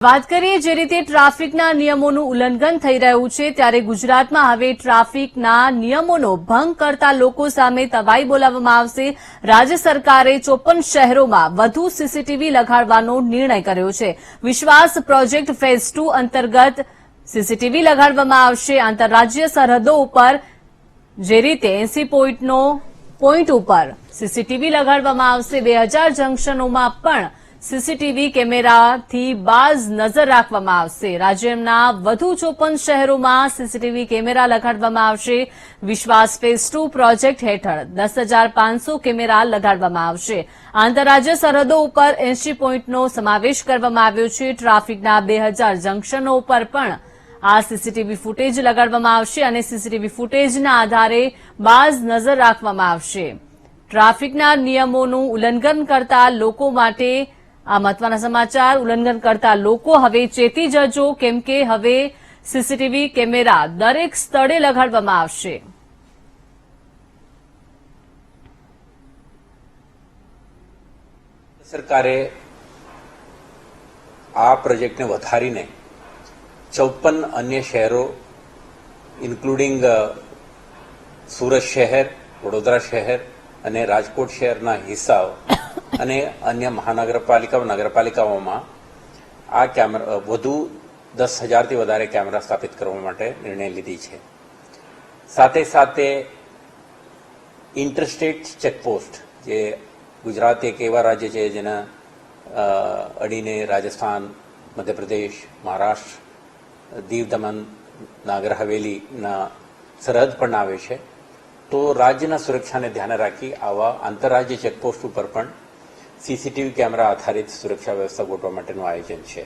વાત કરીએ જે રીતે ટ્રાફિકના નિયમોનું ઉલ્લંઘન થઈ રહ્યું છે ત્યારે ગુજરાતમાં હવે ટ્રાફિકના નિયમોનો ભંગ કરતા લોકો સામે તવાઈ બોલાવવામાં આવશે। રાજ્ય સરકારે 54 શહેરોમાં વધુ સીસીટીવી લગાડવાનો નિર્ણય કર્યો છે। વિશ્વાસ પ્રોજેક્ટ ફેઝ 2 અંતર્ગત સીસીટીવી લગાડવામાં આવશે। આંતરરાજ્ય સરહદો ઉપર જે રીતે 80 પોઈન્ટ ઉપર સીસીટીવી લગાડવામાં આવશે। 2000 જંકશનોમાં પણ સીસીટીવી કેમેરાથી બાજ નજર રાખવામાં આવશે। રાજ્યના વધુ 54 શહેરોમાં સીસીટીવી કેમેરા લગાડવામાં આવશે। વિશ્વાસ ફેઝ 2 પ્રોજેક્ટ હેઠળ 10,500 કેમેરા લગાડવામાં આવશે। આંતરરાજ્ય સરહદો ઉપર 80 પોઈન્ટનો સમાવેશ કરવામાં આવ્યો છે। ટ્રાફિકના 2000 જંકશનો ઉપર પણ આ સીસીટીવી ફૂટેજ લગાડવામાં આવશે અને સીસીટીવી ફૂટેજના આધારે બાજ નજર રાખવામાં આવશે। ટ્રાફિકના નિયમોનું ઉલ્લંઘન કરતા લોકો માટે આ મહત્વના સમાચાર। ઉલ્લંઘન કરતા લોકો હવે ચેતી જજો, કેમ કે હવે સીસીટીવી કેમેરા દરેક સ્થળે લગાડવામાં આવશે। સરકારે આ પ્રોજેક્ટને વધારીને 54 અન્ય શહેરો ઇન્ક્લુડિંગ સુરત શહેર, વડોદરા શહેર અને રાજકોટ શહેરના હિસ્સાઓ અને અન્ય મહાનગરપાલિકા નગરપાલિકાઓમાં આ કેમેરા વધુ 10,000થી વધારે કેમેરા સ્થાપિત કરવા માટે નિર્ણય લીધી છે। સાથે સાથે ઇન્ટરસ્ટેટ ચેકપોસ્ટ, જે ગુજરાત એક એવા રાજ્ય છે જેના અડીને રાજસ્થાન, મધ્યપ્રદેશ, મહારાષ્ટ્ર, દીવ દમણ, નાગર હવેલીના સરહદ પણ આવે છે, તો રાજ્યના સુરક્ષાને ધ્યાને રાખી આવા આંતરરાજ્ય ચેકપોસ્ટ ઉપર પણ સીસીટીવી કેમેરા આધારિત સુરક્ષા વ્યવસ્થા ગોઠવવા માટેનું આયોજન છે।